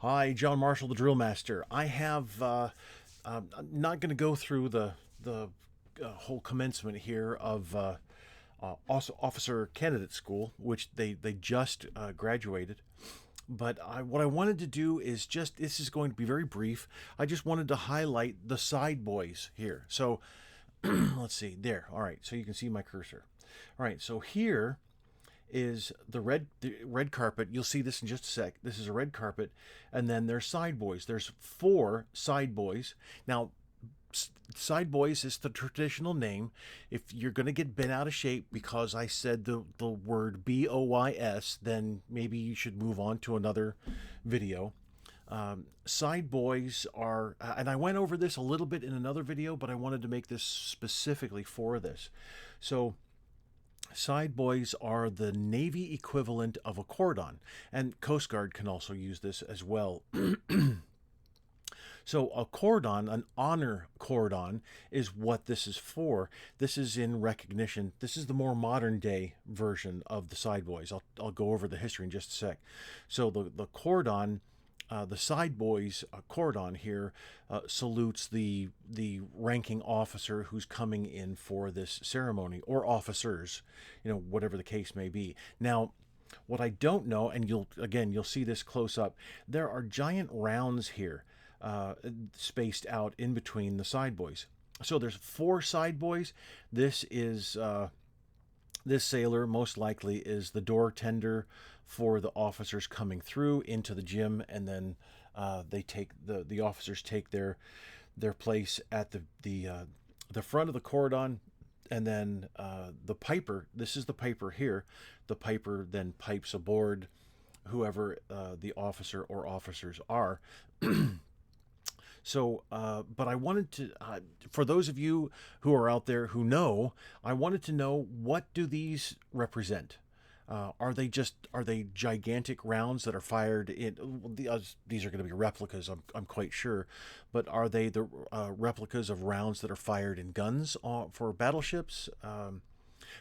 Hi, John Marshall, the DrillMaster. I have. I'm not going to go through the whole commencement here of officer candidate school, which they just graduated. But what I wanted to do is just this is going to be very brief. I just wanted to highlight the side boys here. So let's see there. All right, so you can see my cursor. All right, so here is the red carpet. You'll see this in just a sec. This is a red carpet, and then there's side boys. There's 4 side boys. Now, side boys is the traditional name. If you're going to get bent out of shape because I said the word BOYS, then maybe you should move on to another video. Side boys are, and I went over this a little bit in another video, but I wanted to make this specifically for this. So side boys are the Navy equivalent of a cordon, and Coast Guard can also use this as well. So a cordon, an honor cordon, is what this is for. This is in recognition. This is the more modern day version of the side boys. I'll go over the history in just a sec. So the cordon, the side boys cordon here salutes the ranking officer who's coming in for this ceremony, or officers, whatever the case may be. Now, what I don't know, and you'll see this close up, there are giant rounds here spaced out in between the side boys. So there's 4 side boys. This is this sailor most likely is the door tender for the officers coming through into the gym, and then they take the officers take their place at the front of the cordon, and then the piper. This is the piper here. The piper then pipes aboard whoever the officer or officers are. So, but I wanted to, for those of you who are out there who know, I wanted to know, what do these represent? Are they gigantic rounds that are fired in? These are going to be replicas, I'm quite sure, but are they the replicas of rounds that are fired in guns for battleships?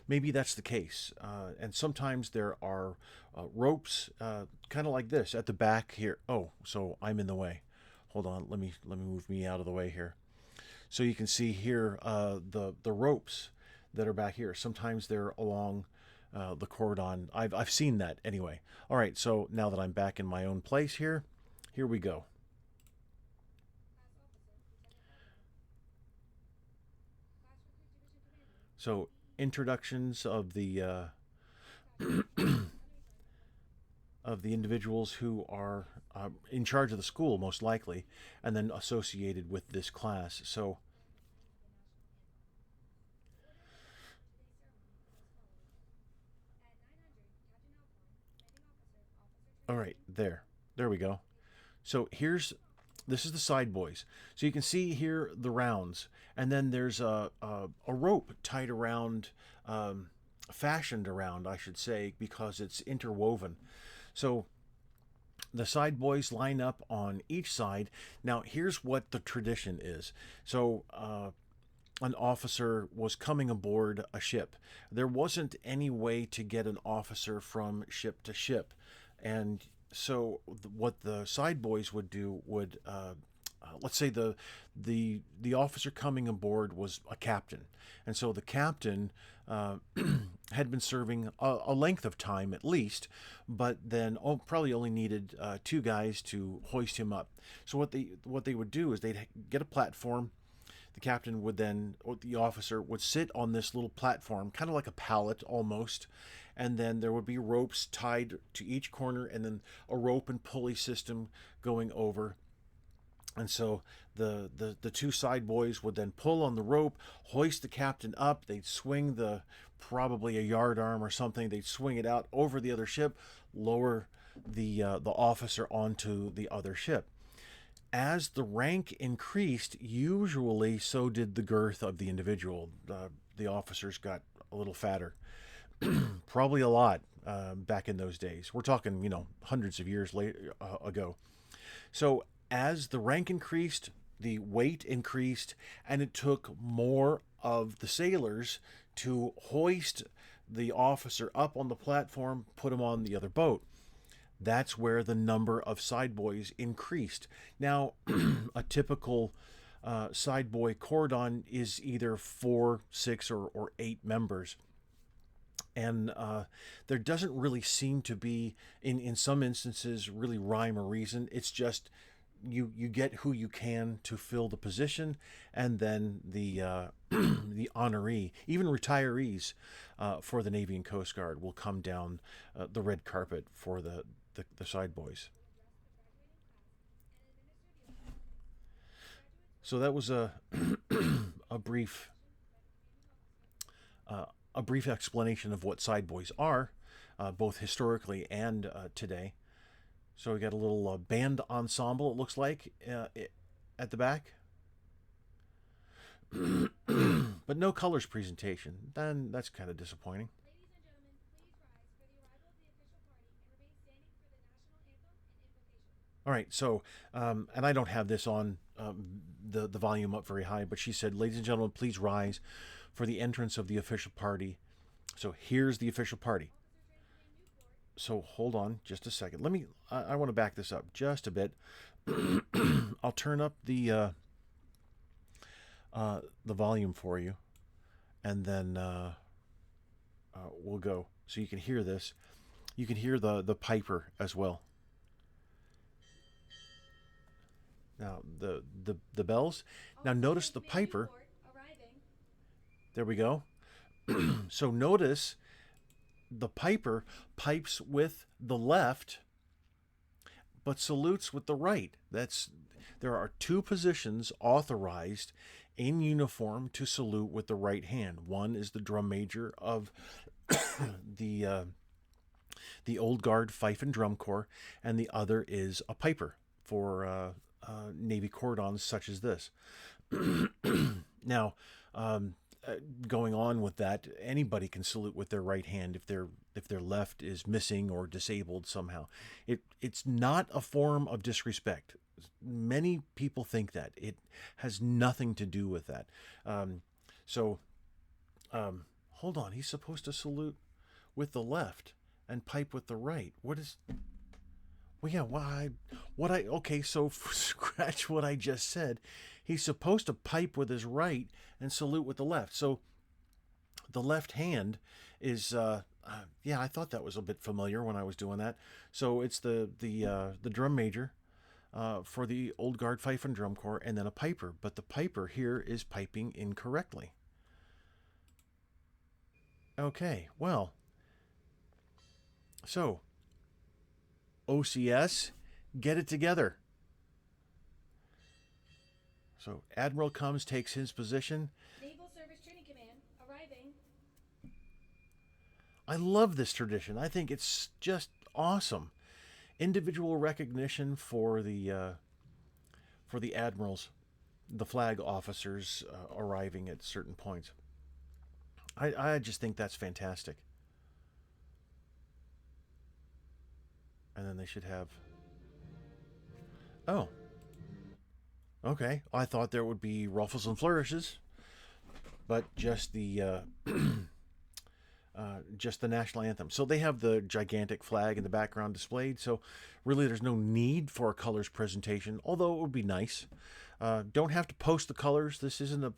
Maybe that's the case. And sometimes there are ropes, kind of like this at the back here. Oh, so I'm in the way. Hold on, let me move me out of the way here. So you can see here the ropes that are back here. Sometimes they're along the cordon. I've seen that anyway. All right, so now that I'm back in my own place here we go. So introductions of the of the individuals who are in charge of the school, most likely, and then associated with this class. So, all right, there we go. So this is the side boys. So you can see here the rounds, and then there's a rope tied around, fashioned around, I should say, because it's interwoven. So the side boys line up on each side. Now, here's what the tradition is. So, an officer was coming aboard a ship. There wasn't any way to get an officer from ship to ship. And so, what the side boys would do would, let's say the officer coming aboard was a captain, and so the captain had been serving a length of time at least, but then probably only needed 2 guys to hoist him up. So what they would do is they'd get a platform. The captain would then, or the officer would sit on this little platform, kind of like a pallet almost, and then there would be ropes tied to each corner, and then a rope and pulley system going over. And so the 2 side boys would then pull on the rope, hoist the captain up. They'd swing probably a yard arm or something. They'd swing it out over the other ship, lower the officer onto the other ship. As the rank increased, usually so did the girth of the individual. The officers got a little fatter, probably a lot back in those days. We're talking, hundreds of years ago. So as the rank increased, the weight increased, and it took more of the sailors to hoist the officer up on the platform, put him on the other boat. that's where the number of Sideboys increased. Now, a typical Sideboy Cordon is either 4, 6, or 8 members. And there doesn't really seem to be, in some instances, really rhyme or reason. It's just you get who you can to fill the position, and then the the honoree, even retirees for the Navy and Coast Guard, will come down the red carpet for the Sideboys. So that was a brief uh, a brief explanation of what Sideboys are, both historically and today. So we got a little band ensemble, it looks like, at the back. But no colors presentation. Then that's kind of disappointing. All right, so, and I don't have this on the volume up very high, but she said, "Ladies and gentlemen, please rise for the entrance of the official party." So here's the official party. So hold on just a second. Let me, I want to back this up just a bit. I'll turn up the volume for you, and then we'll go. So you can hear this. You can hear the piper as well. Now the bells. Now notice the piper. There we go. So notice the piper pipes with the left, but salutes with the right. There are 2 positions authorized in uniform to salute with the right hand. One is the drum major of the Old Guard Fife and Drum Corps, and the other is a piper for Navy cordons such as this. Now, going on with that, anybody can salute with their right hand if their left is missing or disabled somehow. It's not a form of disrespect. Many people think that it has nothing to do with that. So, hold on. He's supposed to salute with the left and pipe with the right. What is? Well, yeah. Okay. So scratch what I just said. He's supposed to pipe with his right and salute with the left. So the left hand is. Yeah, I thought that was a bit familiar when I was doing that. So it's the drum major for the Old Guard Fife and Drum Corps, and then a piper. But the piper here is piping incorrectly. Okay, well, so OCS, get it together. So Admiral comes, takes his position. Naval Service Training Command arriving. I love this tradition. I think it's just awesome. Individual recognition for the admirals, the flag officers arriving at certain points. I just think that's fantastic. And then they should have. Oh. Okay. I thought there would be ruffles and flourishes, but just the national anthem. So they have the gigantic flag in the background displayed. So really, there's no need for a colors presentation, although it would be nice. Don't have to post the colors. This isn't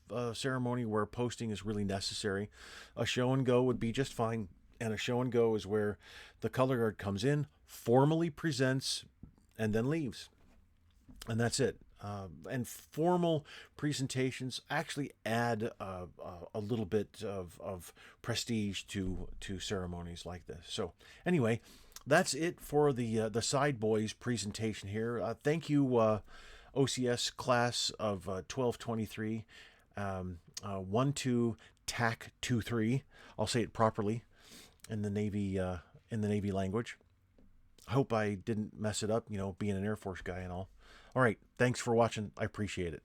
a ceremony where posting is really necessary. A show and go would be just fine. And a show and go is where the color guard comes in, formally presents, and then leaves. And that's it. And formal presentations actually add a little bit of prestige to ceremonies like this. So anyway, that's it for the Sideboys presentation here. Thank you, OCS class of 1223, 12 TAC 23. I'll say it properly in the Navy language. I hope I didn't mess it up, being an Air Force guy and all. All right, thanks for watching. I appreciate it.